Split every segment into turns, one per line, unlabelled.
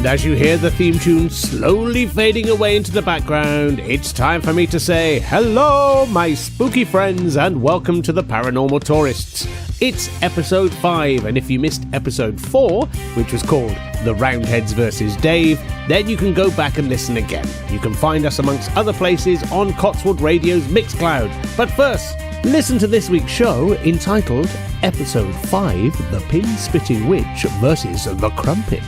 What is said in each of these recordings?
And as you hear the theme tune slowly fading away into the background, it's time for me to say hello, my spooky friends, and welcome to the Paranormal Tourists. It's episode 5, and if you missed episode 4, which was called The Roundheads vs. Dave, then you can go back and listen again. You can find us amongst other places on Cotswold Radio's Mixcloud. But first, listen to this week's show entitled Episode 5, The Pin-Spitting Witch vs. the Crumpet.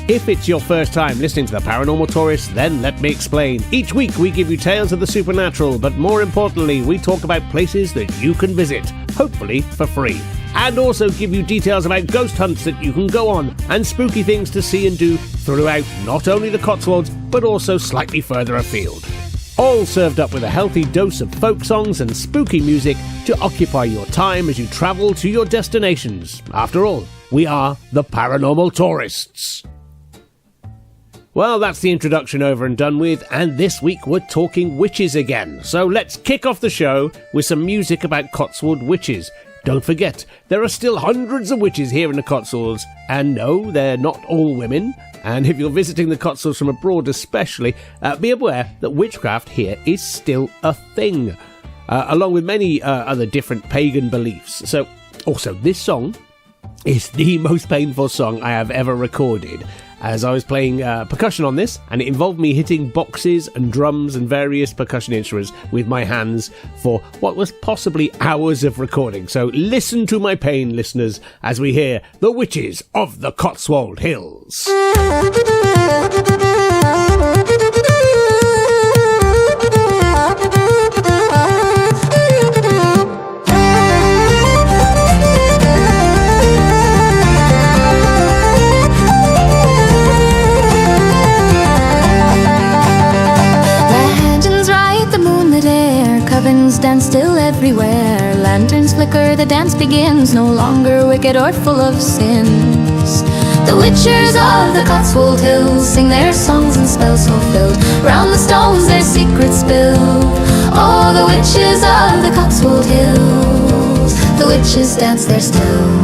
If it's your first time listening to the Paranormal Tourists, then let me explain. Each week we give you tales of the supernatural, but more importantly, we talk about places that you can visit, hopefully for free. And also give you details about ghost hunts that you can go on, and spooky things to see and do throughout not only the Cotswolds, but also slightly further afield. All served up with a healthy dose of folk songs and spooky music to occupy your time as you travel to your destinations. After all, we are the Paranormal Tourists. Well, that's the introduction over and done with, and this week we're talking witches again. So let's kick off the show with some music about Cotswold witches. Don't forget, there are still hundreds of witches here in the Cotswolds, and no, they're not all women. And if you're visiting the Cotswolds from abroad especially, be aware that witchcraft here is still a thing, along with many other different pagan beliefs. So, also, this song is the most painful song I have ever recorded, as I was playing percussion on this, and it involved me hitting boxes and drums and various percussion instruments with my hands for what was possibly hours of recording. So listen to my pain, listeners, as we hear The Witches of the Cotswold Hills.
Stand still everywhere, lanterns flicker, the dance begins, no longer wicked or full of sins. The witchers of the Cotswold Hills sing their songs and spells fulfilled, round the stones their secrets spill. Oh, the witches of the Cotswold Hills, the witches dance there still.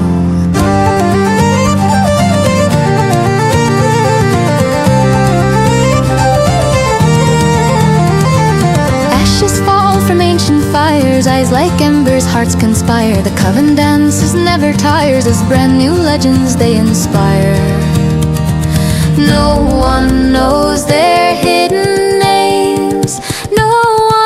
From ancient fires, eyes like embers, hearts conspire. The coven dances never tires, as brand new legends they inspire. No one knows their hidden names, no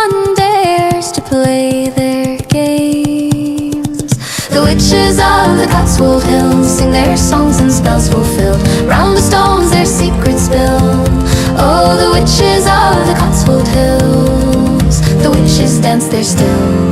one dares to play their games. The witches of the Cotswold Hills sing their songs and spells fulfilled, round the stones their secrets spill. Oh, the witches of the Cotswold Hills, the witches dance there still.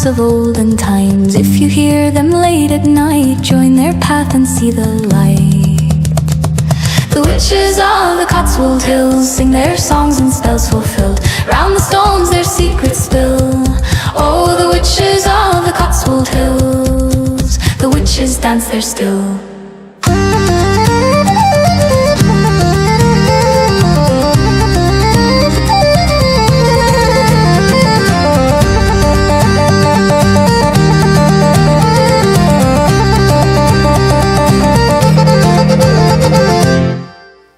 Of olden times, if you hear them late at night, join their path and see the light. The witches of the Cotswold Hills sing their songs and spells fulfilled, round the stones their secrets spill. Oh, the witches of the Cotswold Hills, the witches dance there still.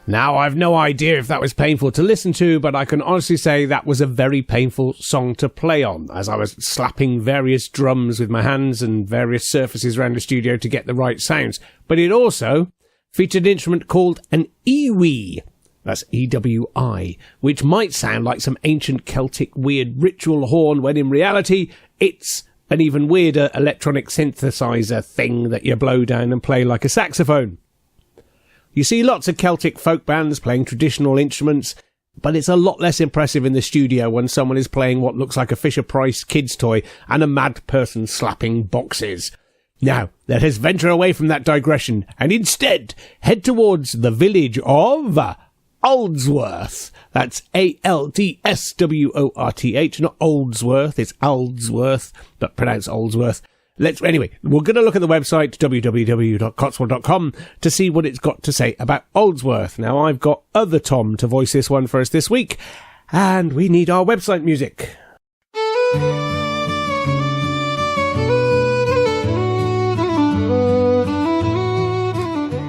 Now, I've no idea if that was painful to listen to, but I can honestly say that was a very painful song to play on, as I was slapping various drums with my hands and various surfaces around the studio to get the right sounds. But it also featured an instrument called an ewi. That's E-W-I, which might sound like some ancient Celtic weird ritual horn, when in reality, it's an even weirder electronic synthesizer thing that you blow down and play like a saxophone. You see lots of Celtic folk bands playing traditional instruments, But it's a lot less impressive in the studio when someone is playing what looks like a Fisher-Price kid's toy and a mad person slapping boxes. Now, let us venture away from that digression and instead head towards the village of Oldsworth. That's Aldsworth, not Oldsworth, it's Aldsworth, but pronounced Oldsworth. Anyway, we're going to look at the website www.cotswold.com to see what it's got to say about Oldsworth. Now, I've got other Tom to voice this one for us this week, and we need our website music.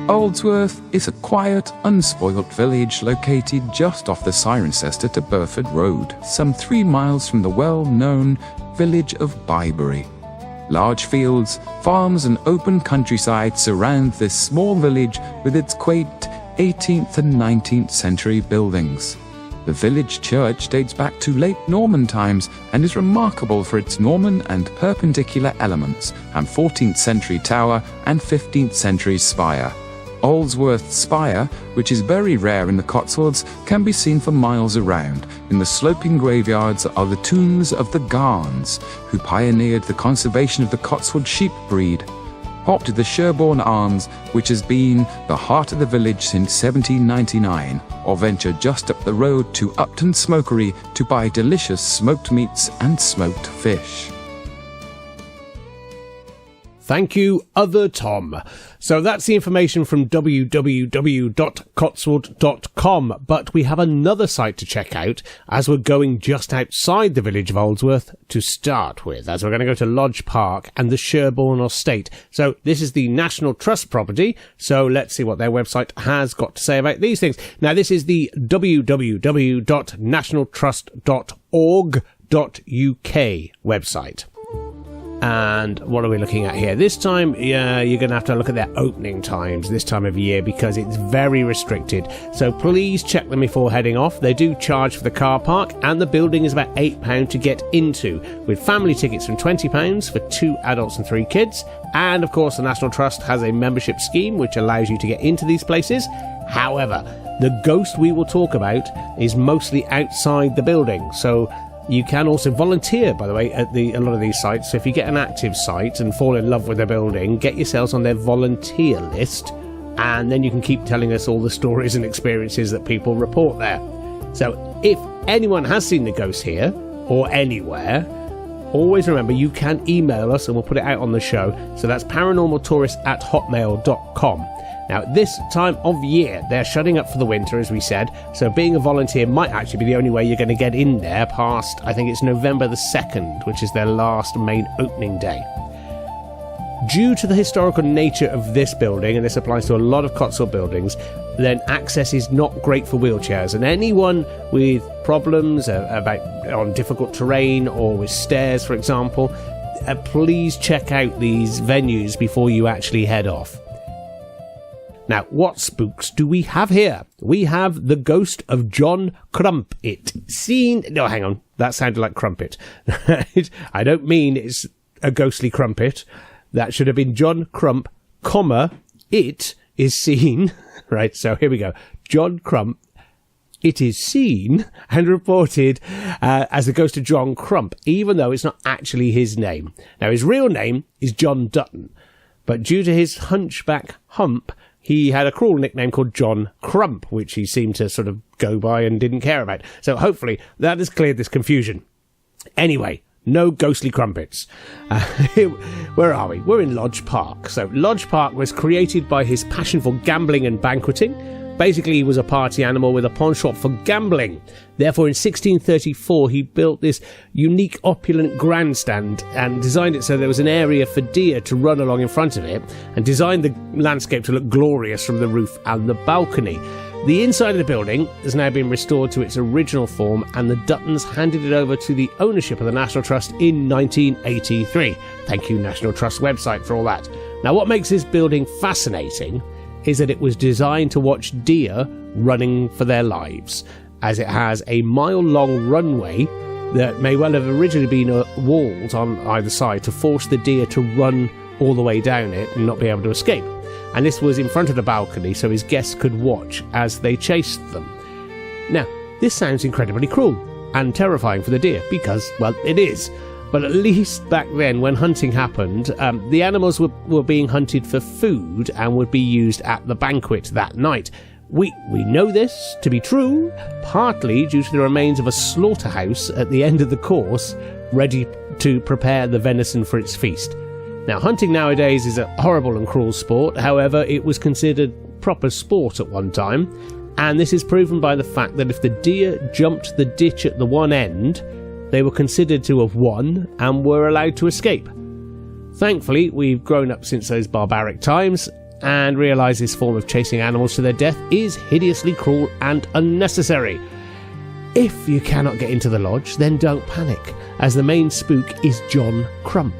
Oldsworth is a quiet, unspoilt village located just off the Cirencester to Burford Road, some 3 miles from the well-known village of Bybury. Large fields, farms and open countryside surround this small village with its quaint 18th and 19th century buildings. The village church dates back to late Norman times and is remarkable for its Norman and Perpendicular elements and 14th century tower and 15th century spire. Oldsworth Spire, which is very rare in the Cotswolds, can be seen for miles around. In the sloping graveyards are the tombs of the Garns, who pioneered the conservation of the Cotswold sheep breed. Hop to the Sherborne Arms, which has been the heart of the village since 1799, or venture just up the road to Upton Smokery to buy delicious smoked meats and smoked fish.
Thank you, other Tom. So that's the information from www.cotswold.com, but we have another site to check out as we're going just outside the village of Oldsworth to start with, as we're going to go to Lodge Park and the Sherborne Estate. So this is the National Trust property, so let's see what their website has got to say about these things. Now, this is the www.nationaltrust.org.uk website. And what are we looking at here? This time, you're going to have to look at their opening times this time of year because it's very restricted. So please check them before heading off. They do charge for the car park and the building is about £8 to get into, with family tickets from £20 for 2 adults and 3 kids. And of course, the National Trust has a membership scheme which allows you to get into these places. However, the ghost we will talk about is mostly outside the building. So you can also volunteer, by the way, at a lot of these sites. So if you get an active site and fall in love with the building, get yourselves on their volunteer list, and then you can keep telling us all the stories and experiences that people report there. So if anyone has seen the ghost here or anywhere, always remember you can email us and we'll put it out on the show. So that's paranormaltourist@hotmail.com. Now, this time of year, they're shutting up for the winter, as we said, so being a volunteer might actually be the only way you're going to get in there past, I think it's November the 2nd, which is their last main opening day. Due to the historical nature of this building, and this applies to a lot of Cotswold buildings, then access is not great for wheelchairs, and anyone with problems on difficult terrain or with stairs, for example, please check out these venues before you actually head off. Now, what spooks do we have here? We have the ghost of John Crumpet. No, hang on. That sounded like crumpet. I don't mean it's a ghostly crumpet. That should have been John Crump, it is seen. Right, so here we go. John Crump. It is seen and reported as the ghost of John Crump, even though it's not actually his name. Now, his real name is John Dutton, but due to his hunchback hump, he had a cruel nickname called John Crump, which he seemed to sort of go by and didn't care about. So hopefully that has cleared this confusion. Anyway, no ghostly crumpets. Where are we? We're in Lodge Park. So Lodge Park was created by his passion for gambling and banqueting. Basically, he was a party animal with a pawn shop for gambling. Therefore, in 1634, he built this unique opulent grandstand and designed it so there was an area for deer to run along in front of it, and designed the landscape to look glorious from the roof and the balcony. The inside of the building has now been restored to its original form, and the Duttons handed it over to the ownership of the National Trust in 1983. Thank you, National Trust website, for all that. Now, what makes this building fascinating is that it was designed to watch deer running for their lives, as it has a mile-long runway that may well have originally been walls on either side to force the deer to run all the way down it and not be able to escape. And this was in front of the balcony so his guests could watch as they chased them. Now, This sounds incredibly cruel and terrifying for the deer because, well, it is. But at least back then, when hunting happened, the animals were being hunted for food and would be used at the banquet that night. We know this to be true, partly due to the remains of a slaughterhouse at the end of the course, ready to prepare the venison for its feast. Now, hunting nowadays is a horrible and cruel sport. However, it was considered proper sport at one time, and this is proven by the fact that if the deer jumped the ditch at the one end, they were considered to have won and were allowed to escape. Thankfully, we've grown up since those barbaric times and realise this form of chasing animals to their death is hideously cruel and unnecessary. If you cannot get into the lodge, then don't panic, as the main spook is John Crump,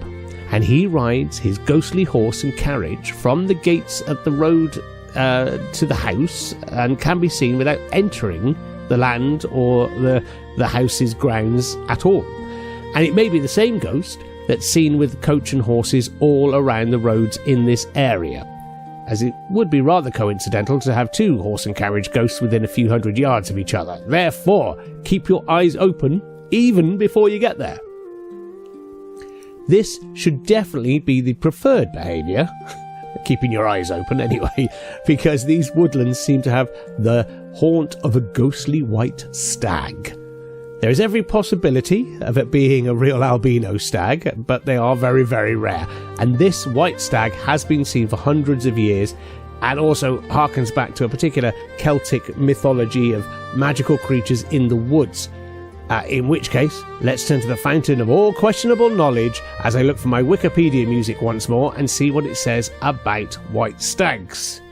and he rides his ghostly horse and carriage from the gates at the road to the house and can be seen without entering the land or the house's grounds at all. And it may be the same ghost that's seen with coach and horses all around the roads in this area, as it would be rather coincidental to have two horse and carriage ghosts within a few hundred yards of each other. Therefore, keep your eyes open even before you get there. This should definitely be the preferred behaviour, keeping your eyes open anyway, because these woodlands seem to have the haunt of a ghostly white stag. There is every possibility of it being a real albino stag, but they are very, very rare. And this white stag has been seen for hundreds of years and also harkens back to a particular Celtic mythology of magical creatures in the woods. In which case, let's turn to the fountain of all questionable knowledge as I look for my Wikipedia music once more and see what it says about white stags.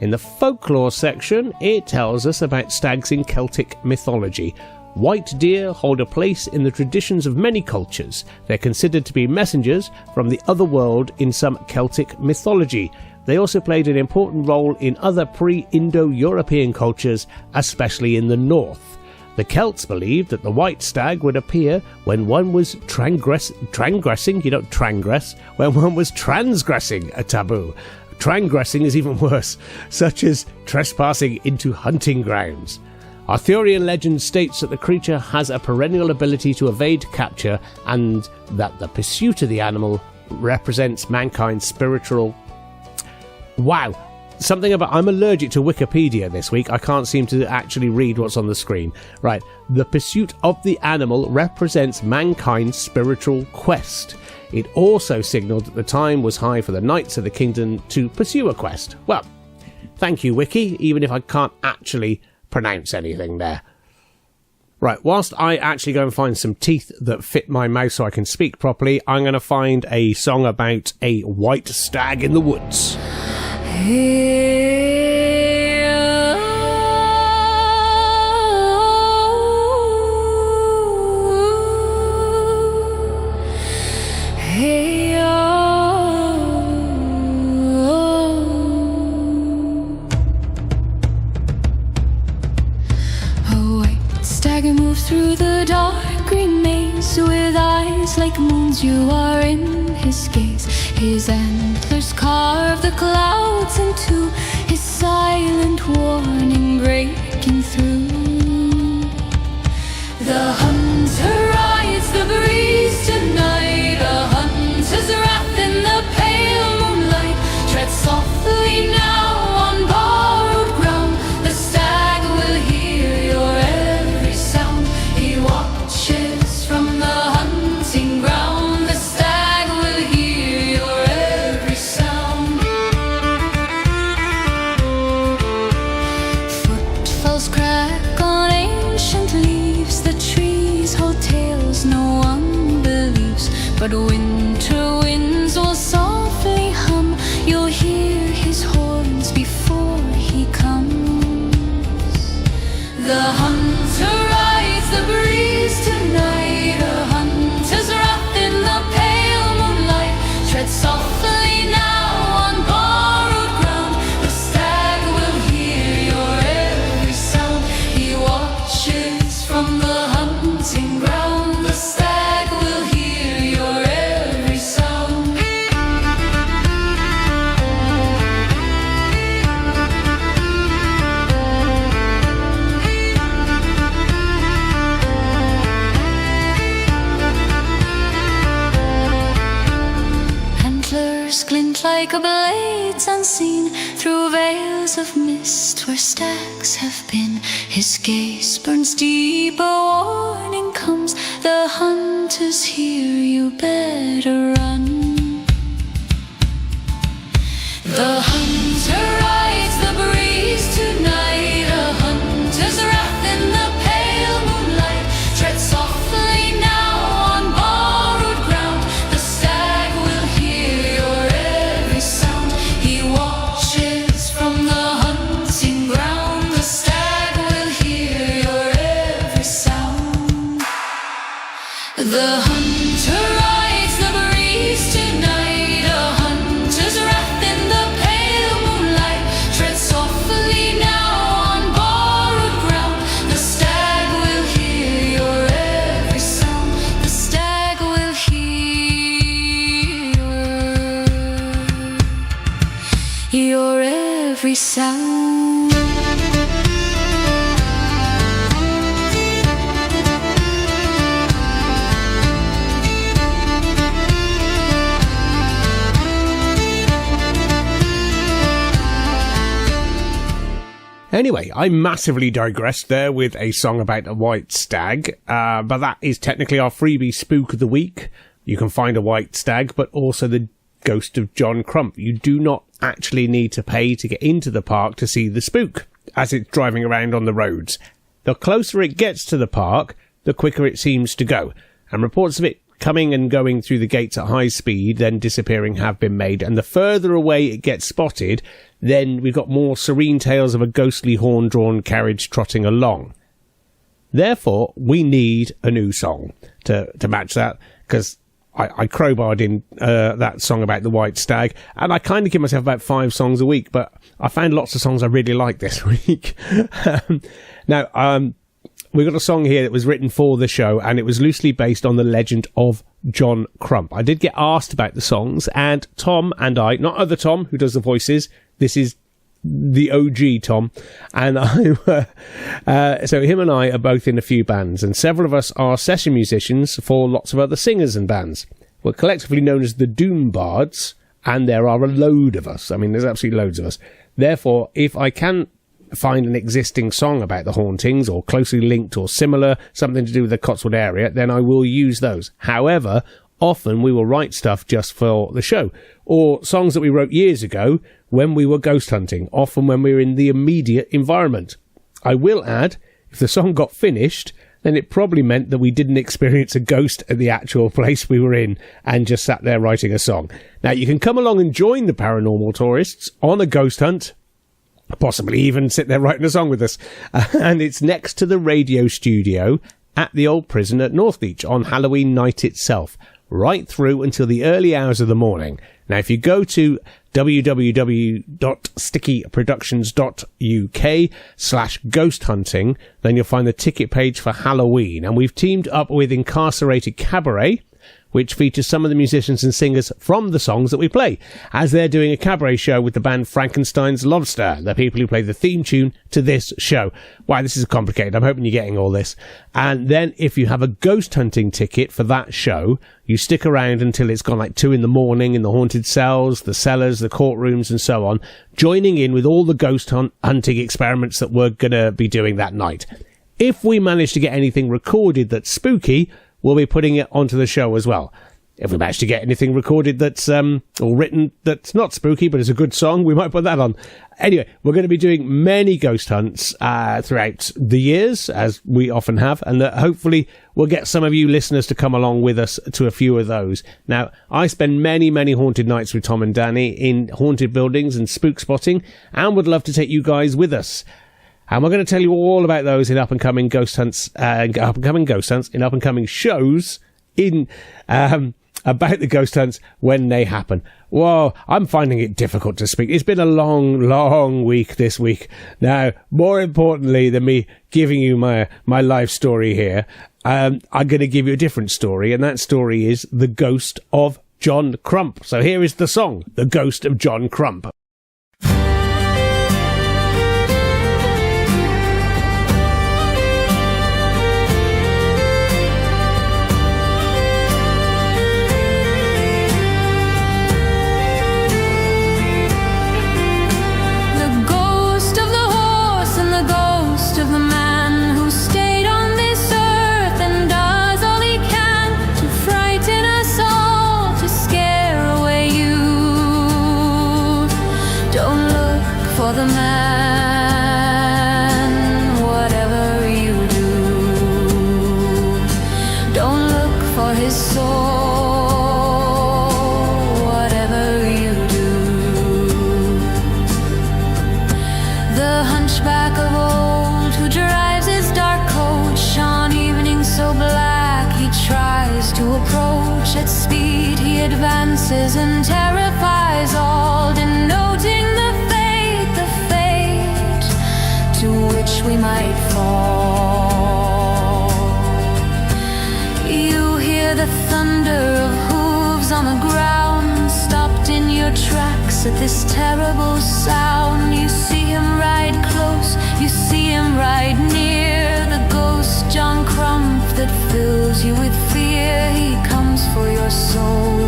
In the folklore section, it tells us about stags in Celtic mythology. White deer hold a place in the traditions of many cultures. They're considered to be messengers from the other world in some Celtic mythology. They also played an important role in other pre-Indo-European cultures, especially in the north. The Celts believed that the white stag would appear when one was transgressing a taboo. Transgressing is even worse, such as trespassing into hunting grounds. Arthurian legend states that the creature has a perennial ability to evade capture and that the pursuit of the animal represents mankind's spiritual... Wow! Something about... I'm allergic to Wikipedia this week. I can't seem to actually read what's on the screen. Right. The pursuit of the animal represents mankind's spiritual quest. It also signalled that the time was high for the knights of the kingdom to pursue a quest. Well, thank you, Wiki, even if I can't actually pronounce anything there. Right, whilst I actually go and find some teeth that fit my mouth so I can speak properly, I'm going to find a song about a white stag in the woods.
Through the dark green maze with eyes like moons, you are in his gaze. His antlers carve the clouds into his silent warning breaking through. The hunter rides the breeze tonight, a hunter's wrath in the pale moonlight. Tread softly now on borrowed ground, the stag will hear your every sound. He watches from the hunting ground, the stag will hear your every sound. Footfalls crack on ancient leaves, the trees hold tales no one believes. But winter winds will softly hum, you'll hear his horns before he comes. The hunter rides the breeze tonight, a hunter's wrath in the pale moonlight. Tread softly now on borrowed ground, the stag will hear your every sound. He watches from the hunting ground, the stag will hear your every trails of mist where stags have been. His gaze burns deep, a warning comes. The hunt is here, you better run. The hunter rides the breeze tonight, a hunter's wrath in the pale moonlight. Tread softly now on borrowed ground, the stag will hear your every sound. He watches from the hunting ground, the stag will hear your every sound. The hunter rides the breeze tonight, a hunter's wrath in the pale moonlight. Tread softly now on borrowed ground, the stag will hear your every sound. The stag will hear your every sound.
Anyway, I massively digressed there with a song about a white stag, but that is technically our freebie spook of the week. You can find a white stag, but also the ghost of John Crump. You do not actually need to pay to get into the park to see the spook as it's driving around on the roads. The closer it gets to the park, the quicker it seems to go, and reports of it coming and going through the gates at high speed, then disappearing, have been made. And the further away it gets spotted, then we've got more serene tales of a ghostly horn-drawn carriage trotting along. Therefore, we need a new song to match that, because I crowbarred in that song about the white stag, and I kind of give myself about 5 songs a week, but I found lots of songs I really like this week. Now, we've got a song here that was written for the show, and it was loosely based on the legend of John Crump. I did get asked about the songs, and Tom and I, not other Tom, who does the voices, this is the OG Tom, and so him and I are both in a few bands, and several of us are session musicians for lots of other singers and bands. We're collectively known as the Doom Bards, and there are a load of us. I mean, there's absolutely loads of us. Therefore, if I can find an existing song about the hauntings, or closely linked or similar, something to do with the Cotswold area, then I will use those. However, often we will write stuff just for the show, or songs that we wrote years ago when we were ghost hunting, often when we were in the immediate environment. I will add, if the song got finished, then it probably meant that we didn't experience a ghost at the actual place we were in and just sat there writing a song. Now, you can come along and join the Paranormal Tourists on a ghost hunt, possibly even sit there writing a song with us. And it's next to the radio studio at the old prison at Northbeach on Halloween night itself, right through until the early hours of the morning. Now, if you go to www.stickyproductions.uk/ghost hunting, then you'll find the ticket page for Halloween. And we've teamed up with Incarcerated Cabaret, which features some of the musicians and singers from the songs that we play, as they're doing a cabaret show with the band Frankenstein's Lobster, the people who play the theme tune to this show. Wow, this is complicated. I'm hoping you're getting all this. And then if you have a ghost hunting ticket for that show, you stick around until it's gone like 2 in the morning in the haunted cells, the cellars, the courtrooms and so on, joining in with all the ghost hunting experiments that we're going to be doing that night. If we manage to get anything recorded that's spooky, we'll be putting it onto the show as well. If we manage to get anything recorded that's or written that's not spooky but is a good song, we might put that on. Anyway, we're going to be doing many ghost hunts throughout the years, as we often have, and hopefully we'll get some of you listeners to come along with us to a few of those. Now, I spend many, many haunted nights with Tom and Danny in haunted buildings and spook spotting, and would love to take you guys with us. And we're going to tell you all about those in up-and-coming ghost hunts, in up-and-coming shows about the ghost hunts when they happen. Whoa, I'm finding it difficult to speak. It's been a long, long week this week. Now, more importantly than me giving you my life story here, I'm going to give you a different story, and that story is the ghost of John Crump. So here is the song, The Ghost of John Crump.
man, whatever you do, don't look for his soul, whatever you do. The hunchback of old who drives his dark coach on evenings so black he tries to approach. At speed he advances and terrifies all, denoting the fate to which we might fall. You hear the thunder of hooves on the ground, stopped in your tracks at this terrible sound. You see him ride close, you see him ride near, the ghost John Crump that fills you with fear. He comes for your soul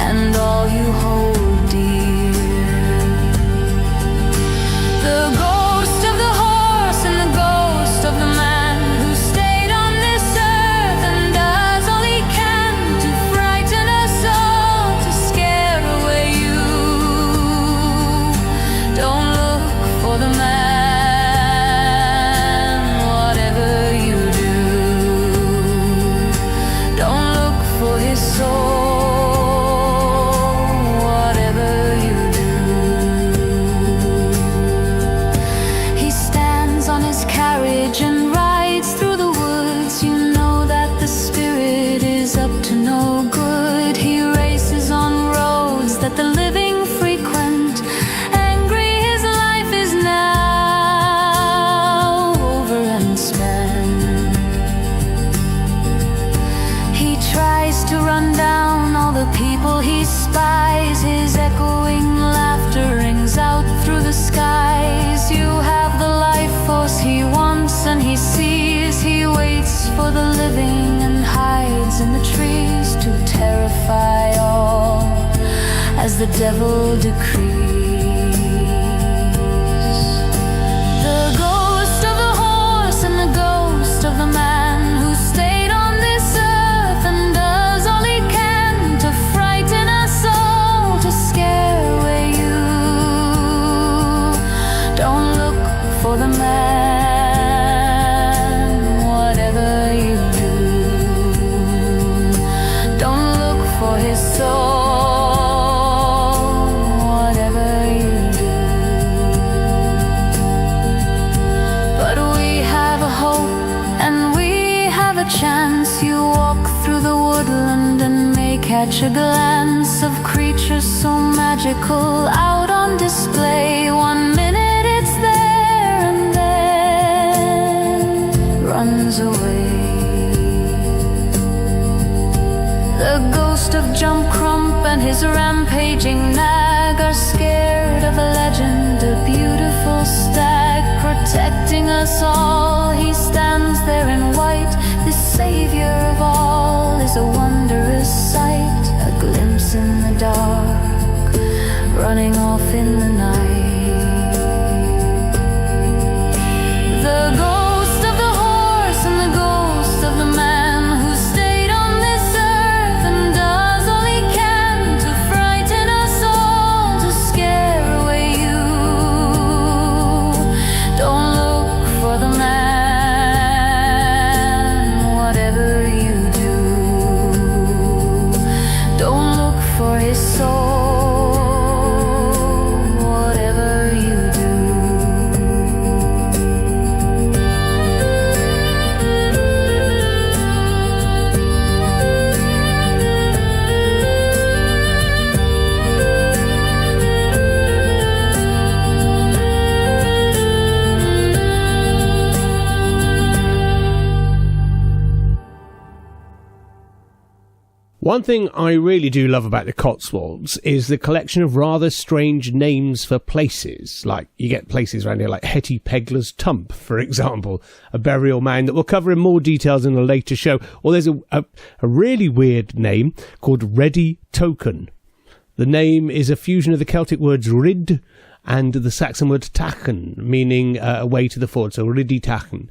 and all you hold dear. The ghost of the horse and the ghost of the man who stayed on this earth and does all he can to frighten us all, to scare away you. Don't look for the man, whatever you do. Don't look for his soul, whatever you do. He stands on his carriage and rides through the woods. You know that the spirit is up to no good. He races on roads that the living frequent. Angry his life is now over and spent. He tries to run down all the people he spies. His echoing laughter rings out through the skies. You have the life force he wants and he sees. He waits for the living and hides in the trees to terrify all as the devil decrees. The ghost of the horse and the ghost of the man who stayed on this earth and does all he can to frighten us all, to scare away you. Don't look for the man, whatever you do. Don't look for his soul, whatever you do. But we have a hope and we have a chance. You walk through the woodland and may catch a glance of creatures so magical out on display. 1 minute it's there and then runs away. The ghost of Jump Crump and his rampaging nag are scared of a legend, a beautiful stag protecting us all. He stands there in white, the savior of all is a wondrous sight, a glimpse in the dark, running off in the night. The ghost of the horse and the ghost of the man who stayed on this earth and does all he can to frighten us all, to scare away you. Don't look for the man, whatever you do. Don't look for his soul, whatever you do.
One thing I really do love about the Cotswolds is the collection of rather strange names for places. Like, you get places around here like Hetty Pegler's Tump, for example, a burial mound that we'll cover in more details in a later show. Or there's a really weird name called Ready Token. The name is a fusion of the Celtic words rid and the Saxon word tachen, meaning a way to the ford, so Riddy Tachen.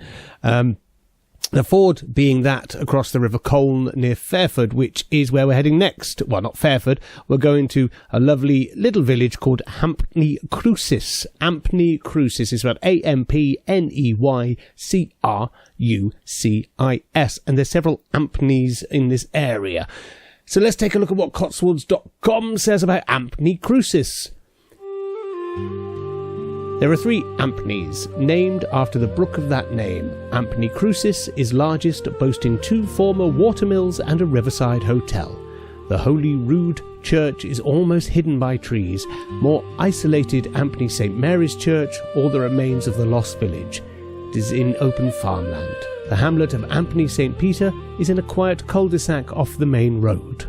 The ford being that across the River Colne near Fairford, which is where we're heading next. Well, not Fairford. We're going to a lovely little village called Ampney Crucis. Ampney Crucis is spelled Ampneycrucis. And there's several Ampneys in this area. So let's take a look at what Cotswolds.com says about Ampney Crucis. There are 3 Ampneys, named after the brook of that name. Ampney Crucis is largest, boasting 2 former watermills and a riverside hotel. The Holy Rood Church is almost hidden by trees. More isolated Ampney St. Mary's Church, all the remains of the lost village. It is in open farmland. The hamlet of Ampney St. Peter is in a quiet cul-de-sac off the main road.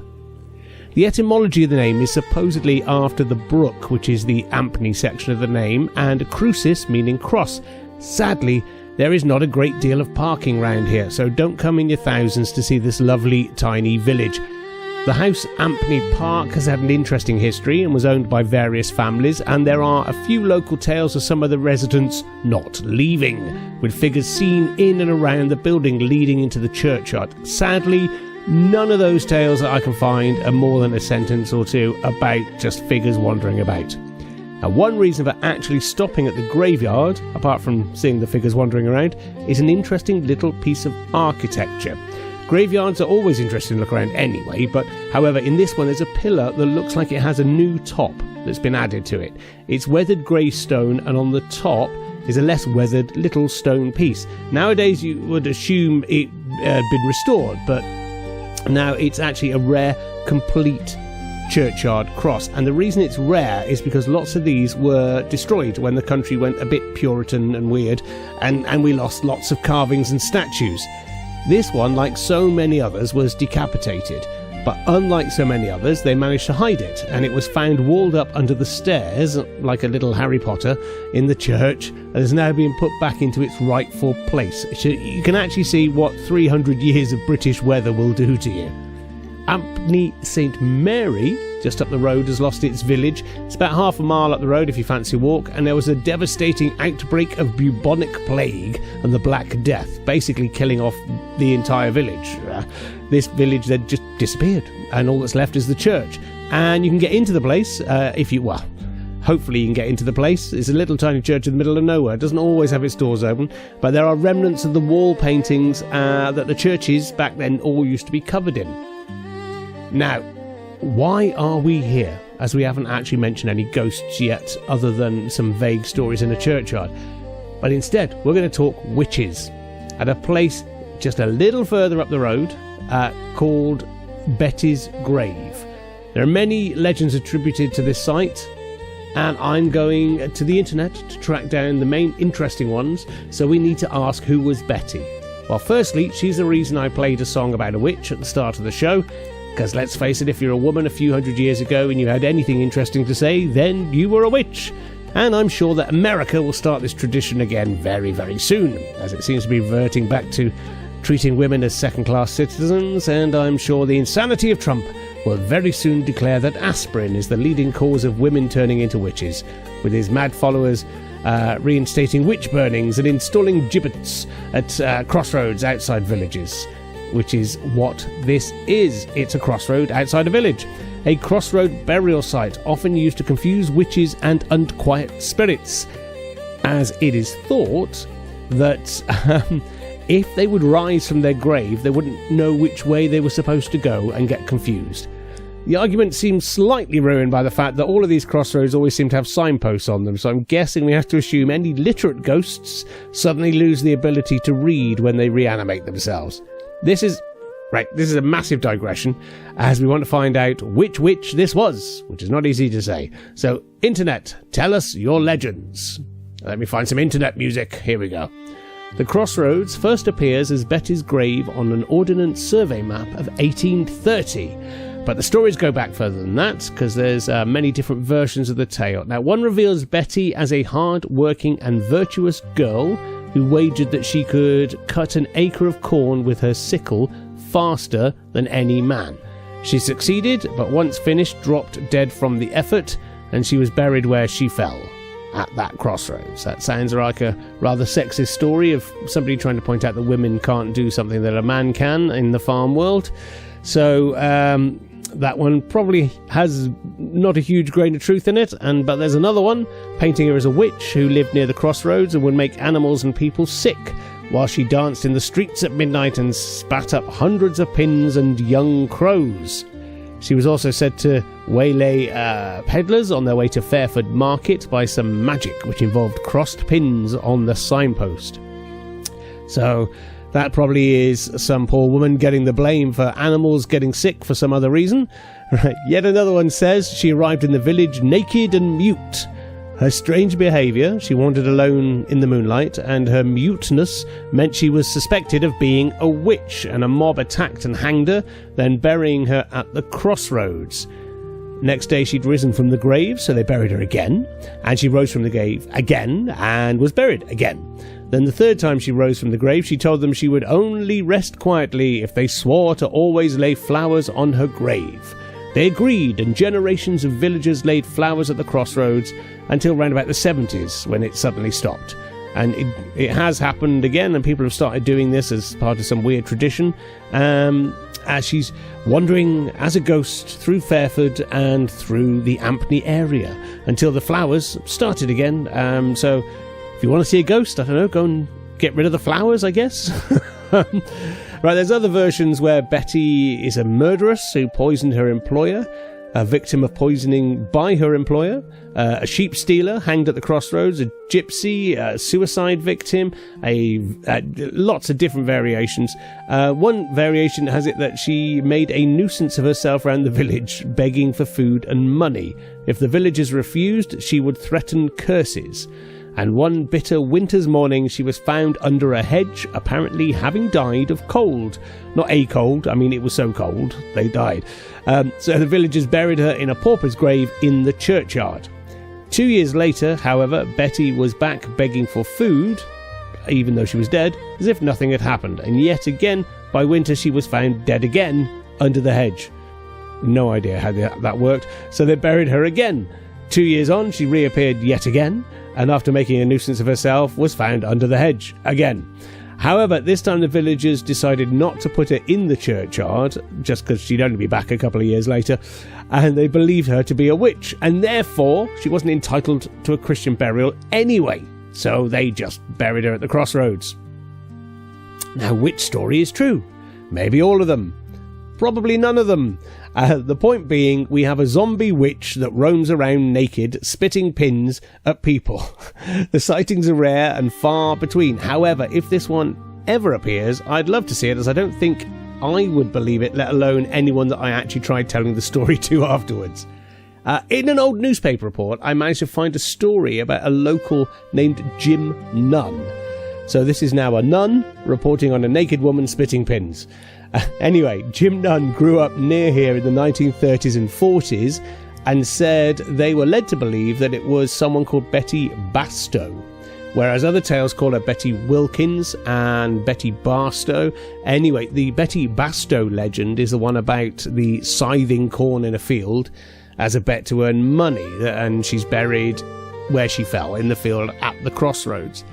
The etymology of the name is supposedly after the brook, which is the Ampney section of the name, and crucis, meaning cross. Sadly, there is not a great deal of parking round here, so don't come in your thousands to see this lovely, tiny village. The house Ampney Park has had an interesting history and was owned by various families, and there are a few local tales of some of the residents not leaving, with figures seen in and around the building leading into the churchyard. Sadly, none of those tales that I can find are more than a sentence or two about just figures wandering about. Now, one reason for actually stopping at the graveyard, apart from seeing the figures wandering around, is an interesting little piece of architecture. Graveyards are always interesting to look around anyway, but however, in this one there's a pillar that looks like it has a new top that's been added to it. It's weathered grey stone, and on the top is a less weathered little stone piece. Nowadays you would assume it had been restored, but now it's actually a rare, complete churchyard cross. And the reason it's rare is because lots of these were destroyed when the country went a bit Puritan and weird, and we lost lots of carvings and statues. This one, like so many others, was decapitated. But unlike so many others, they managed to hide it, and it was found walled up under the stairs, like a little Harry Potter, in the church, and has now been put back into its rightful place. So you can actually see what 300 years of British weather will do to you. Ampney St. Mary, just up the road, has lost its village. It's about half a mile up the road if you fancy a walk, and there was a devastating outbreak of bubonic plague and the Black Death, basically killing off the entire village. This village then just disappeared, and all that's left is the church. And you can get into the place hopefully you can get into the place. It's a little tiny church in the middle of nowhere. It doesn't always have its doors open, but there are remnants of the wall paintings that the churches back then all used to be covered in. Now, why are we here, as we haven't actually mentioned any ghosts yet, other than some vague stories in a churchyard? But instead, we're going to talk witches at a place just a little further up the road called Betty's Grave. There are many legends attributed to this site, and I'm going to the internet to track down the main interesting ones, so we need to ask, who was Betty? Well, firstly, she's the reason I played a song about a witch at the start of the show, because let's face it, if you're a woman a few hundred years ago and you had anything interesting to say, then you were a witch. And I'm sure that America will start this tradition again very, very soon, as it seems to be reverting back to treating women as second-class citizens, and I'm sure the insanity of Trump will very soon declare that aspirin is the leading cause of women turning into witches, with his mad followers reinstating witch burnings and installing gibbets at crossroads outside villages, which is what this is. It's a crossroad outside a village. A crossroad burial site, often used to confuse witches and unquiet spirits, as it is thought that if they would rise from their grave, they wouldn't know which way they were supposed to go and get confused. The argument seems slightly ruined by the fact that all of these crossroads always seem to have signposts on them, so I'm guessing we have to assume any literate ghosts suddenly lose the ability to read when they reanimate themselves. This is a massive digression, as we want to find out which witch this was, which is not easy to say. So, internet, tell us your legends. Let me find some internet music. Here we go. The crossroads first appears as Betty's Grave on an Ordnance Survey map of 1830. But the stories go back further than that, because there's many different versions of the tale. Now, one reveals Betty as a hard-working and virtuous girl who wagered that she could cut an acre of corn with her sickle faster than any man. She succeeded, but once finished, dropped dead from the effort, and she was buried where she fell. at that crossroads. That sounds like a rather sexist story of somebody trying to point out that women can't do something that a man can in the farm world. So that one probably has not a huge grain of truth in it. But there's another one painting her as a witch who lived near the crossroads and would make animals and people sick while she danced in the streets at midnight and spat up hundreds of pins and young crows. She was also said to waylay peddlers on their way to Fairford Market by some magic which involved crossed pins on the signpost. So that probably is some poor woman getting the blame for animals getting sick for some other reason. Right. Yet another one says she arrived in the village naked and mute. Her strange behaviour, she wandered alone in the moonlight, and her muteness meant she was suspected of being a witch, and a mob attacked and hanged her, then burying her at the crossroads. Next day she'd risen from the grave, so they buried her again, and she rose from the grave again, and was buried again. Then the third time she rose from the grave, she told them she would only rest quietly if they swore to always lay flowers on her grave. They agreed, and generations of villagers laid flowers at the crossroads until round about the 70s, when it suddenly stopped. And it has happened again, and people have started doing this as part of some weird tradition, as she's wandering as a ghost through Fairford and through the Ampney area until the flowers started again. So if you want to see a ghost, I don't know, go and get rid of the flowers, I guess. Right, there's other versions where Betty is a murderess who poisoned her employer, a victim of poisoning by her employer, a sheep stealer hanged at the crossroads, a gypsy, a suicide victim, lots of different variations. One variation has it that she made a nuisance of herself around the village, begging for food and money. If the villagers refused, she would threaten curses. And one bitter winter's morning she was found under a hedge, apparently having died of cold. Not a cold, I mean it was so cold, they died. So the villagers buried her in a pauper's grave in the churchyard. 2 years later, however, Betty was back begging for food, even though she was dead, as if nothing had happened. And yet again, by winter she was found dead again under the hedge. No idea how that worked, so they buried her again. 2 years on, she reappeared yet again, and after making a nuisance of herself, was found under the hedge again. However, this time the villagers decided not to put her in the churchyard, just because she'd only be back a couple of years later, and they believed her to be a witch, and therefore she wasn't entitled to a Christian burial anyway, so they just buried her at the crossroads. Now, which story is true? Maybe all of them. Probably none of them. The point being, we have a zombie witch that roams around naked, spitting pins at people. The sightings are rare and far between. However, if this one ever appears, I'd love to see it, as I don't think I would believe it, let alone anyone that I actually tried telling the story to afterwards. In an old newspaper report, I managed to find a story about a local named Jim Nunn. So this is now a nun reporting on a naked woman spitting pins. Anyway, Jim Nunn grew up near here in the 1930s and 40s and said they were led to believe that it was someone called Betty Bastow, whereas other tales call her Betty Wilkins and Betty Barstow. Anyway, the Betty Bastow legend is the one about the scything corn in a field as a bet to earn money, and she's buried where she fell, in the field at the crossroads.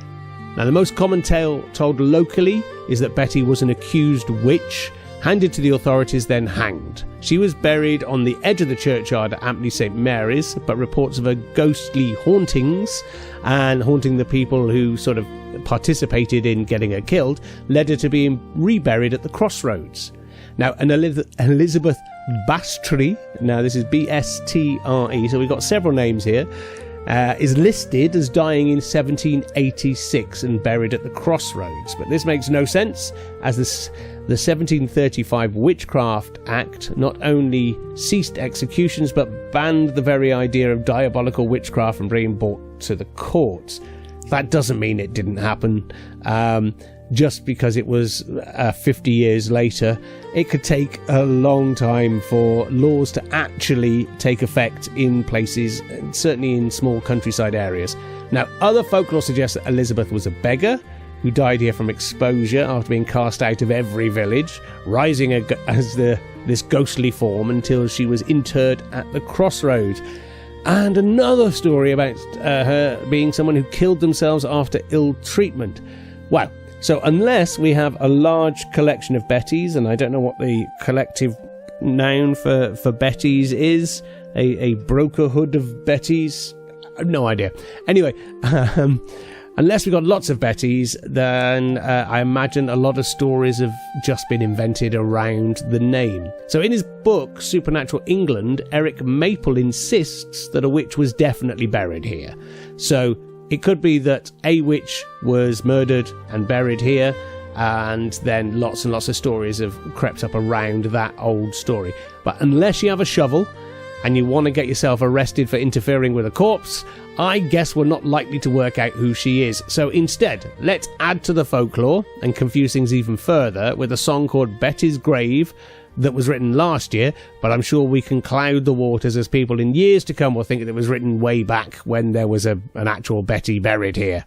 Now, the most common tale told locally is that Betty was an accused witch, handed to the authorities, then hanged. She was buried on the edge of the churchyard at Ampney St Mary's, but reports of her ghostly hauntings and haunting the people who sort of participated in getting her killed led her to being reburied at the crossroads. Now, an Elizabeth Bastry, now this is B-S-T-R-E, so we've got several names here, is listed as dying in 1786 and buried at the crossroads. But this makes no sense, as the 1735 Witchcraft Act not only ceased executions but banned the very idea of diabolical witchcraft from being brought to the courts. That doesn't mean it didn't happen. Just because it was 50 years later, it could take a long time for laws to actually take effect in places, certainly in small countryside areas. Now, other folklore suggests that Elizabeth was a beggar who died here from exposure after being cast out of every village, rising as this ghostly form until she was interred at the crossroads. And another story about her being someone who killed themselves after ill treatment. Wow. So unless we have a large collection of Bettys, and I don't know what the collective noun for Bettys is, a brokerhood of Bettys, no idea. Anyway, unless we've got lots of Bettys, then I imagine a lot of stories have just been invented around the name. So in his book, Supernatural England, Eric Maple insists that a witch was definitely buried here. So it could be that a witch was murdered and buried here, and then lots and lots of stories have crept up around that old story. But unless you have a shovel and you want to get yourself arrested for interfering with a corpse, I guess we're not likely to work out who she is. So instead, let's add to the folklore and confuse things even further with a song called Betty's Grave that was written last year, but I'm sure we can cloud the waters as people in years to come will think that it was written way back when there was an actual Betty buried here.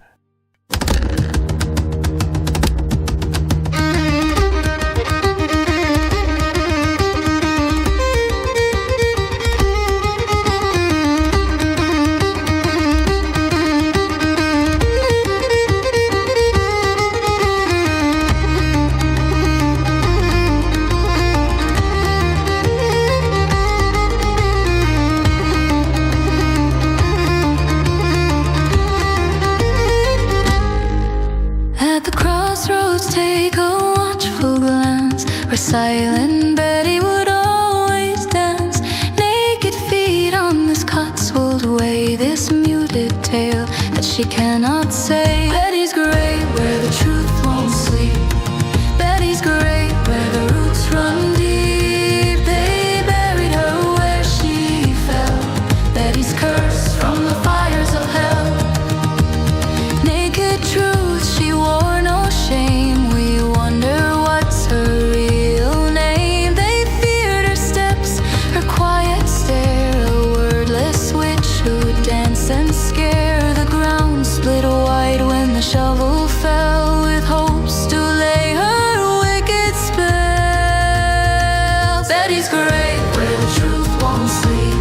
Silent Betty would always dance, naked feet on this Cotswold way, this muted tale that she cannot say. Betty's grave where the truth won't sleep. Betty's grave where the roots run deep. They buried her where she fell. Betty's curse from the fires of hell. Naked truth, she wore no shame. We wonder what's her real. And scare the ground split wide when the shovel fell, with hopes to lay her wicked spell. Betty's grave where the truth won't sleep.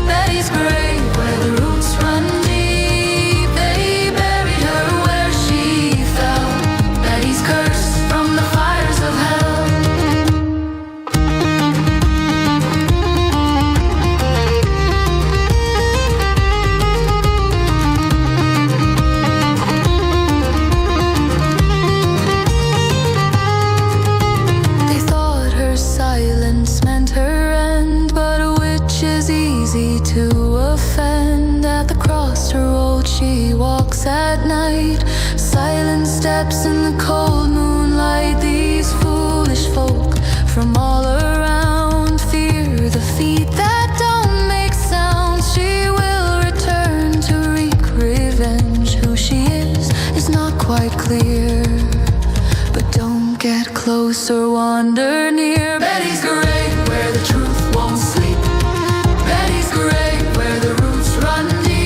Betty's grave where the roots run deep. They buried her where she fell. Betty's curse from the fires of hell. She walks at night, silent steps in the cold moonlight. These foolish folk from all around fear the feet that don't make sounds. She will return to wreak revenge. Who she is not quite clear, but don't get close or wander near. Betty's grave where the truth won't sleep. Betty's grave where the roots run deep.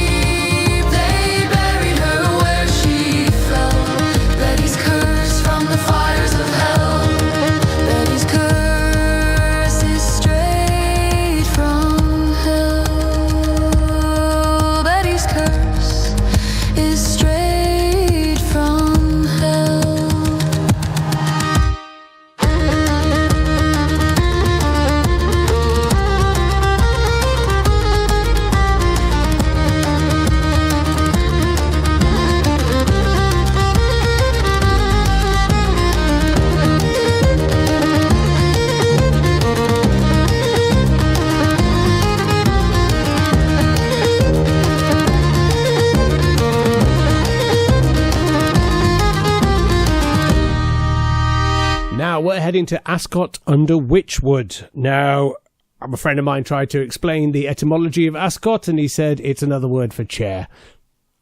We're heading to Ascot under Witchwood. Now, a friend of mine tried to explain the etymology of Ascot, and he said it's another word for chair.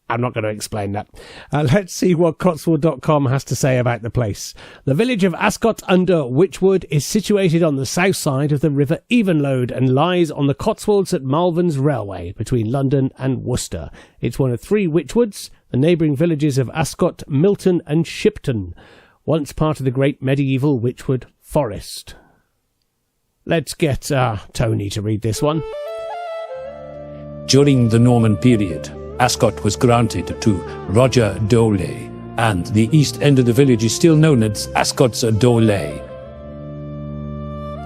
I'm not going to explain that. Let's see what Cotswold.com has to say about the place. The village of Ascot under Witchwood is situated on the south side of the River Evenlode and lies on the Cotswolds at Malvern's Railway between London and Worcester. It's one of three Witchwoods, the neighbouring villages of Ascot, Milton and Shipton, once part of the great medieval Witchwood Forest. Let's get Tony to read this one.
During the Norman period, Ascot was granted to Roger d'Aulay, and the east end of the village is still known as Ascot's d'Aulay.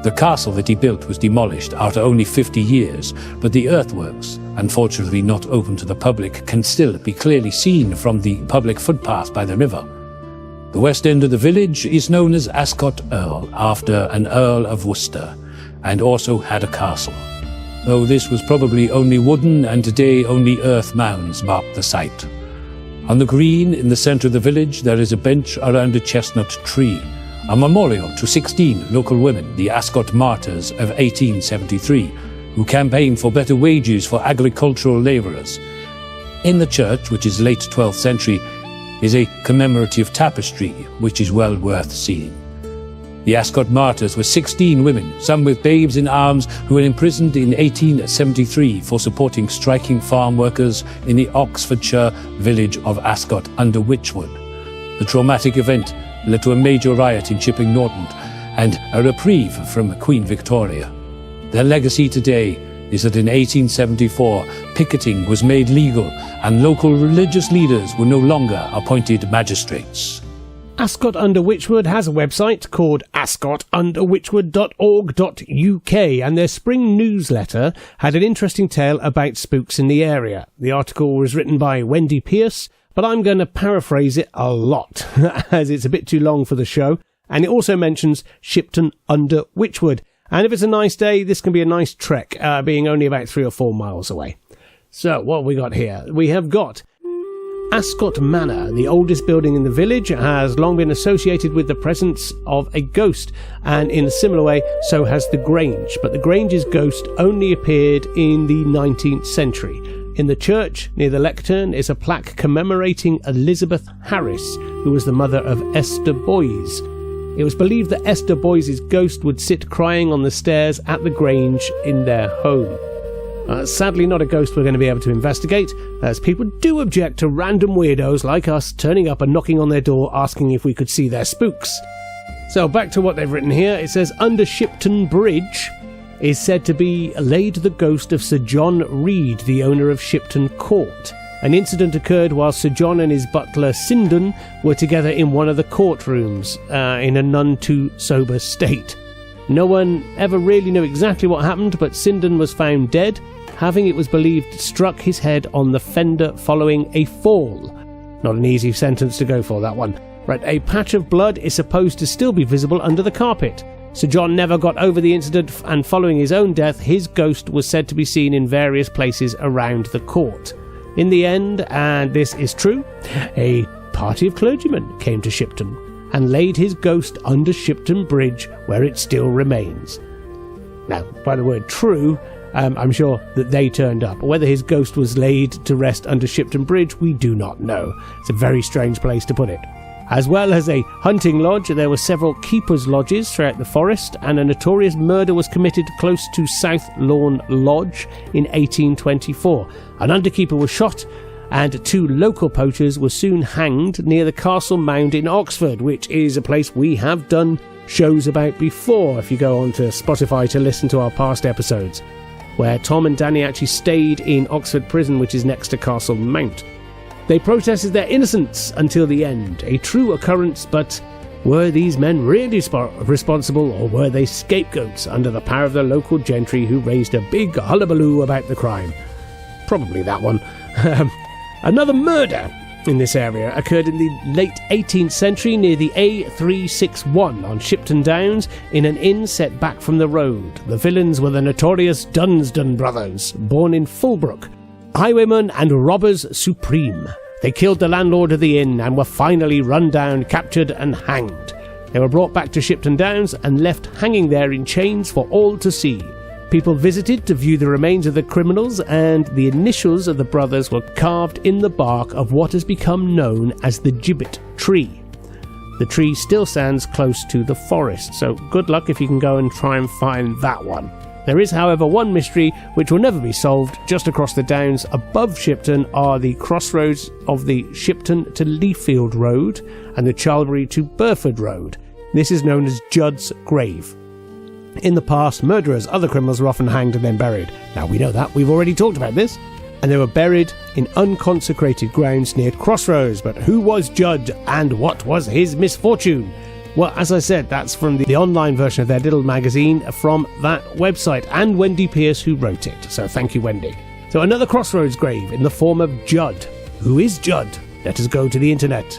The castle that he built was demolished after only 50 years, but the earthworks, unfortunately not open to the public, can still be clearly seen from the public footpath by the river. The west end of the village is known as Ascot Earl, after an Earl of Worcester, and also had a castle, though this was probably only wooden and today only earth mounds mark the site. On the green in the centre of the village there is a bench around a chestnut tree, a memorial to 16 local women, the Ascot Martyrs of 1873, who campaigned for better wages for agricultural labourers. In the church, which is late 12th century, is a commemorative tapestry, which is well worth seeing. The Ascot Martyrs were 16 women, some with babes in arms, who were imprisoned in 1873 for supporting striking farm workers in the Oxfordshire village of Ascot under Wychwood. The traumatic event led to a major riot in Chipping Norton and a reprieve from Queen Victoria. Their legacy today is that in 1874, picketing was made legal and local religious leaders were no longer appointed magistrates.
Ascot under Wychwood has a website called ascotunderwychwood.org.uk, and their spring newsletter had an interesting tale about spooks in the area. The article was written by Wendy Pierce, but I'm going to paraphrase it a lot, as it's a bit too long for the show, and it also mentions Shipton under Wychwood. And if it's a nice day, this can be a nice trek, being only about 3 or 4 miles away. So, what have we got here? We have got Ascot Manor, the oldest building in the village, has long been associated with the presence of a ghost, and in a similar way, so has the Grange. But the Grange's ghost only appeared in the 19th century. In the church, near the lectern, is a plaque commemorating Elizabeth Harris, who was the mother of Esther Boys. It was believed that Esther Boys' ghost would sit crying on the stairs at the Grange in their home. Sadly not a ghost we're going to be able to investigate, as people do object to random weirdos like us turning up and knocking on their door asking if we could see their spooks. So back to what they've written here. It says, under Shipton Bridge is said to be laid the ghost of Sir John Reed, the owner of Shipton Court. An incident occurred while Sir John and his butler Sindon were together in one of the courtrooms in a none too sober state. No one ever really knew exactly what happened, but Sindon was found dead, having, it was believed, struck his head on the fender following a fall. Not an easy sentence to go for, that one. Right, a patch of blood is supposed to still be visible under the carpet. Sir John never got over the incident, and following his own death, his ghost was said to be seen in various places around the court. In the end, and this is true, a party of clergymen came to Shipton and laid his ghost under Shipton Bridge, where it still remains. Now, by the word true, I'm sure that they turned up. Whether his ghost was laid to rest under Shipton Bridge, we do not know. It's a very strange place to put it. As well as a hunting lodge, there were several keepers' lodges throughout the forest, and a notorious murder was committed close to South Lawn Lodge in 1824. An underkeeper was shot, and 2 local poachers were soon hanged near the Castle Mound in Oxford, which is a place we have done shows about before, if you go on to Spotify to listen to our past episodes, where Tom and Danny actually stayed in Oxford Prison, which is next to Castle Mount. They protested their innocence until the end, a true occurrence, but were these men really responsible, or were they scapegoats under the power of the local gentry who raised a big hullabaloo about the crime? Probably that one. Another murder in this area occurred in the late 18th century near the A361 on Shipton Downs in an inn set back from the road. The villains were the notorious Dunsdon brothers, born in Fulbrook, highwaymen and robbers supreme. They killed the landlord of the inn and were finally run down, captured and hanged. They were brought back to Shipton Downs and left hanging there in chains for all to see. People visited to view the remains of the criminals, and the initials of the brothers were carved in the bark of what has become known as the gibbet tree. The tree still stands close to the forest, so good luck if you can go and try and find that one. There is, however, one mystery which will never be solved. Just across the downs above Shipton are the crossroads of the Shipton to Leafield Road and the Charlbury to Burford Road. This is known as Judd's Grave. In the past, murderers, other criminals were often hanged and then buried. Now we know that, we've already talked about this. And they were buried in unconsecrated grounds near crossroads. But who was Judd and what was his misfortune? Well, as I said, that's from the online version of their little magazine from that website, and Wendy Pierce who wrote it. So thank you, Wendy. So another crossroads grave in the form of Judd. Who is Judd? Let us go to the internet.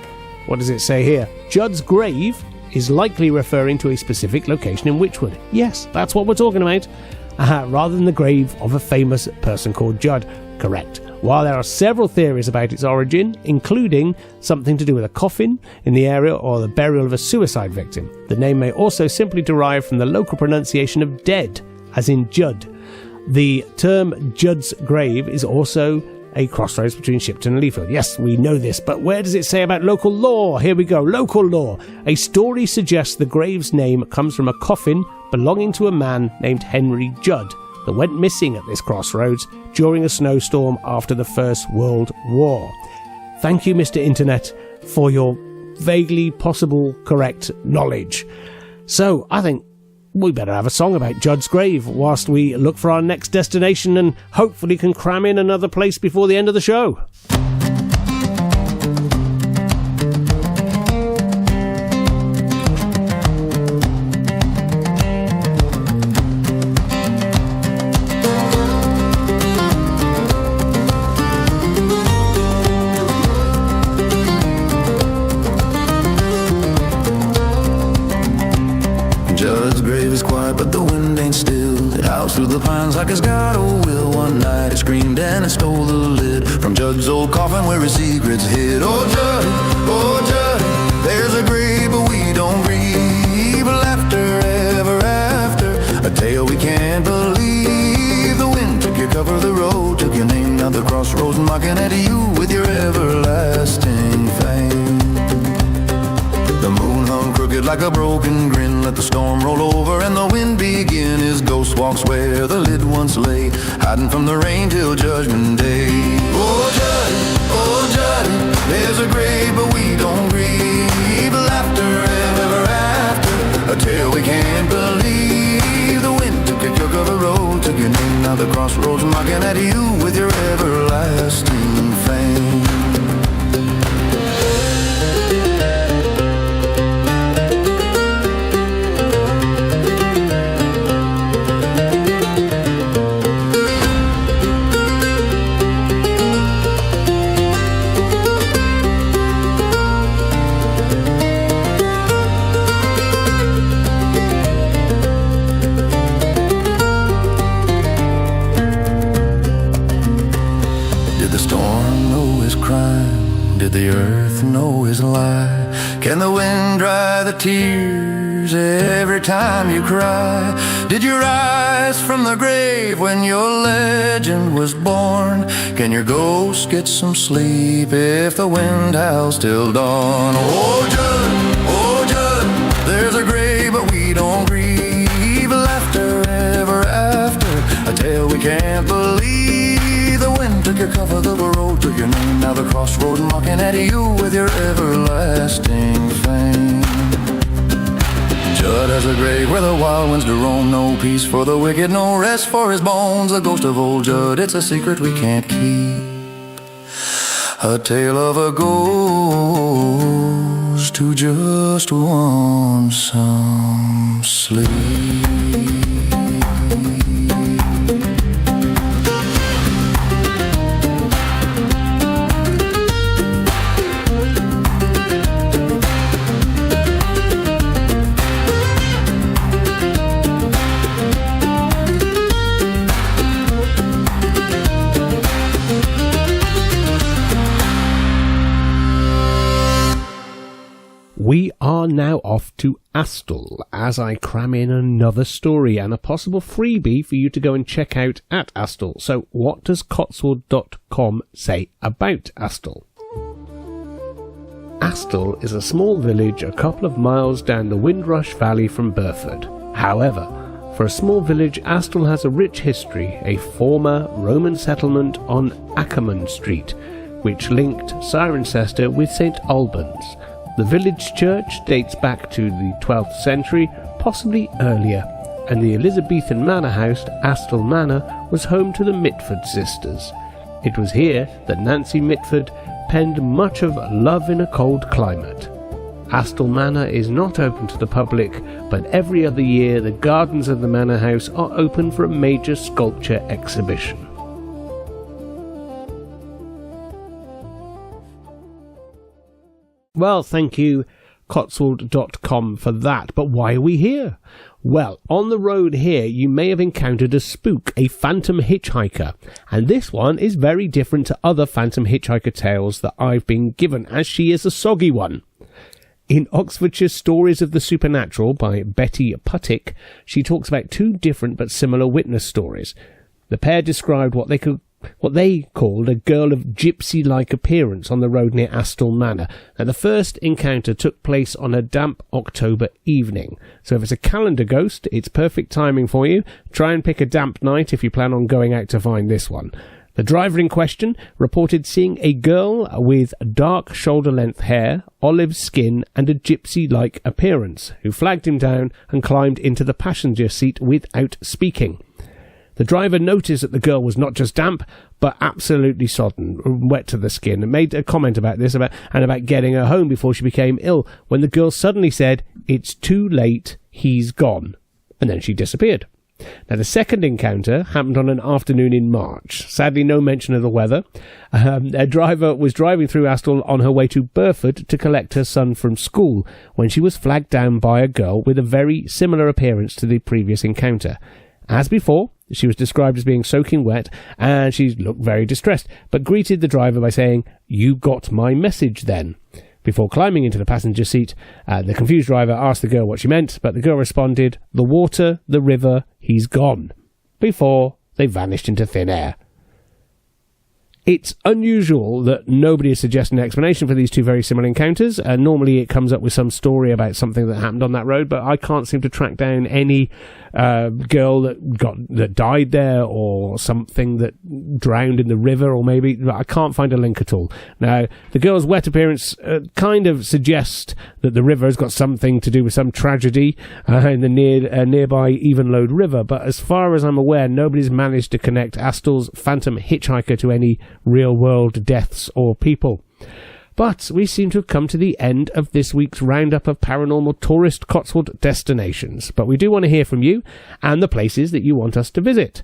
What does it say here? Judd's grave is likely referring to a specific location in Wychwood. Yes, that's what we're talking about. Rather than the grave of a famous person called Judd. Correct. While there are several theories about its origin, including something to do with a coffin in the area or the burial of a suicide victim, the name may also simply derive from the local pronunciation of dead, as in Judd. The term Judd's grave is also a crossroads between Shipton and Leafield. Yes, we know this, but where does it say about local law? Here we go, local law. A story suggests the grave's name comes from a coffin belonging to a man named Henry Judd that went missing at this crossroads during a snowstorm after the First World War. Thank you, Mr. Internet, for your vaguely possible correct knowledge. So, I think we better have a song about Judd's grave whilst we look for our next destination and hopefully can cram in another place before the end of the show.
Through the pines like it's got a will. One night it screamed and it stole the lid from Judd's old coffin where his secrets hid. Oh Judd, there's a grave but we don't grieve. Laughter ever after, a tale we can't believe. The wind took your cover, the road took your name. Now the crossroads mocking at you with your everlasting fame. The moon hung crooked like a broken grin. Let the storm roll over and the wind begin. His ghost walks where the lid once lay, hiding from the rain till judgment day. Oh Judd, there's a grave but we don't grieve. Laughter ever after, a tale we can't believe. The wind took your cover, the road took your name. Now the crossroads mocking at you with your everlasting fame. Did the earth know his lie? Can the wind dry the tears every time you cry? Did you rise from the grave when your legend was born? Can your ghost get some sleep if the wind howls till dawn? Oh Judd, there's a grave but we don't grieve. Laughter ever after, a tale we can't believe. The wind took your cover, the road took your name. Now the crossroad mocking at you with your everlasting fame. Judd has a grave where the wild winds do roam. No peace for the wicked, no rest for his bones. The ghost of old Judd, it's a secret we can't keep. A tale of a ghost who just wants some sleep.
We are now off to Astle as I cram in another story and a possible freebie for you to go and check out at Astle. So what does Cotswold.com say about Astle? Astle is a small village a couple of miles down the Windrush Valley from Burford. However, for a small village, Astle has a rich history, a former Roman settlement on Ackerman Street, which linked Cirencester with St Albans. The village church dates back to the 12th century, possibly earlier. and the Elizabethan manor house, Astle Manor, was home to the Mitford sisters. It was here that Nancy Mitford penned much of Love in a Cold Climate. Astle Manor is not open to the public, but every other year the gardens of the manor house are open for a major sculpture exhibition. Well, thank you, Cotswold.com, for that. But why are we here? Well, on the road here, you may have encountered a spook, a phantom hitchhiker. And this one is very different to other phantom hitchhiker tales that I've been given, as she is a soggy one. In Oxfordshire's Stories of the Supernatural by Betty Puttick, she talks about two different but similar witness stories. The pair described what they called a girl of gypsy-like appearance on the road near Astle Manor. Now, the first encounter took place on a damp October evening. So if it's a calendar ghost, it's perfect timing for you. Try and pick a damp night if you plan on going out to find this one. The driver in question reported seeing a girl with dark shoulder-length hair, olive skin and a gypsy-like appearance, who flagged him down and climbed into the passenger seat without speaking. The driver noticed that the girl was not just damp, but absolutely sodden, wet to the skin, and made a comment about this about getting her home before she became ill, when the girl suddenly said, "It's too late, he's gone," and then she disappeared. Now, the second encounter happened on an afternoon in March. Sadly, no mention of the weather. A driver was driving through Astle on her way to Burford to collect her son from school when she was flagged down by a girl with a very similar appearance to the previous encounter. As before, she was described as being soaking wet, and she looked very distressed, but greeted the driver by saying, "You got my message then." Before climbing into the passenger seat, the confused driver asked the girl what she meant, but the girl responded, "The water, the river, he's gone," before they vanished into thin air. It's unusual that nobody has suggested an explanation for these two very similar encounters. Normally it comes up with some story about something that happened on that road, but I can't seem to track down any girl that died there, or something that drowned in the river, or maybe I can't find a link at all. Now, the girl's wet appearance kind of suggests that the river has got something to do with some tragedy in the nearby Evenlode River, but as far as I'm aware, nobody's managed to connect Astle's phantom hitchhiker to any real-world deaths or people. But we seem to have come to the end of this week's roundup of paranormal tourist Cotswold destinations. But we do want to hear from you and the places that you want us to visit.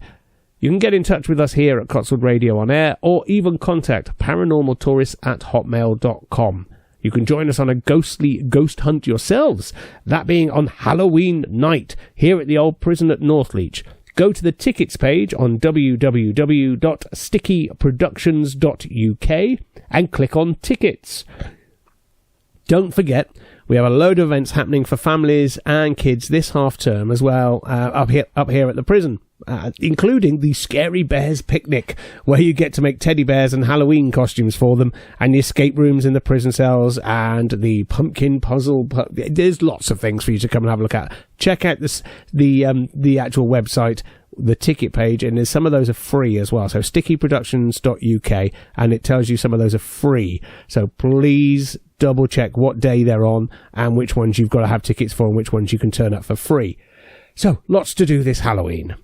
You can get in touch with us here at Cotswold Radio on air, or even contact paranormaltourists@hotmail.com. You can join us on a ghostly ghost hunt yourselves, that being on Halloween night here at the old prison at Northleach. Go to the tickets page on www.stickyproductions.uk and click on tickets. Don't forget, we have a load of events happening for families and kids this half term as well, up here at the prison, including the Scary Bears Picnic, where you get to make teddy bears and Halloween costumes for them, and the escape rooms in the prison cells, and the pumpkin puzzle. There's lots of things for you to come and have a look at. Check out the actual website, the ticket page, and some of those are free as well. So stickyproductions.uk, and it tells you some of those are free. So please double check what day they're on and which ones you've got to have tickets for and which ones you can turn up for free. So lots to do this Halloween.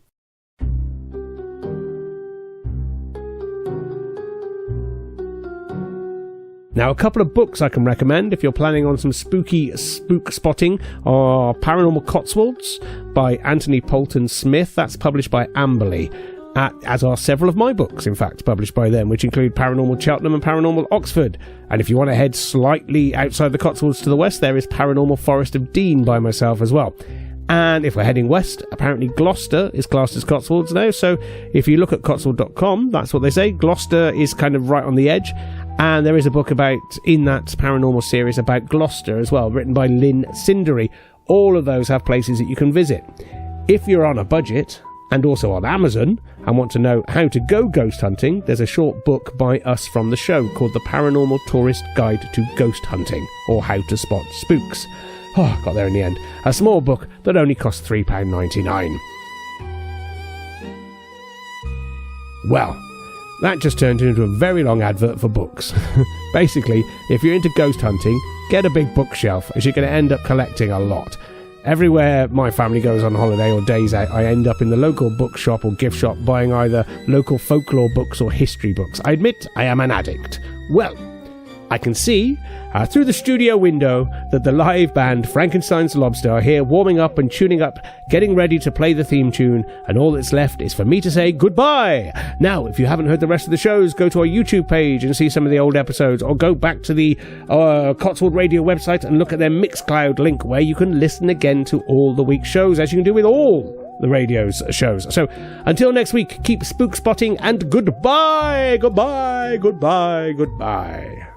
Now, a couple of books I can recommend if you're planning on some spooky spook spotting are Paranormal Cotswolds by Anthony Poulton Smith. That's published by Amberley, as are several of my books, in fact, published by them, which include Paranormal Cheltenham and Paranormal Oxford. And if you want to head slightly outside the Cotswolds to the west, there is Paranormal Forest of Dean by myself as well. And if we're heading west, apparently Gloucester is classed as Cotswolds now. So if you look at Cotswold.com, that's what they say. Gloucester is kind of right on the edge. And there is a book in that paranormal series about Gloucester as well, written by Lynn Cindery. All of those have places that you can visit. If you're on a budget, and also on Amazon, and want to know how to go ghost hunting, there's a short book by us from the show called The Paranormal Tourist Guide to Ghost Hunting, or How to Spot Spooks. Oh, got there in the end. A small book that only costs £3.99. Well, that just turned into a very long advert for books. Basically, if you're into ghost hunting, get a big bookshelf, as you're going to end up collecting a lot. Everywhere my family goes on holiday or days out, I end up in the local bookshop or gift shop buying either local folklore books or history books. I admit I am an addict. Well, I can see through the studio window that the live band Frankenstein's Lobster are here warming up and tuning up, getting ready to play the theme tune, and all that's left is for me to say goodbye. Now, if you haven't heard the rest of the shows, go to our YouTube page and see some of the old episodes, or go back to the Cotswold Radio website and look at their Mixcloud link where you can listen again to all the week's shows, as you can do with all the radio's shows. So, until next week, keep spook spotting and goodbye, goodbye, goodbye, goodbye.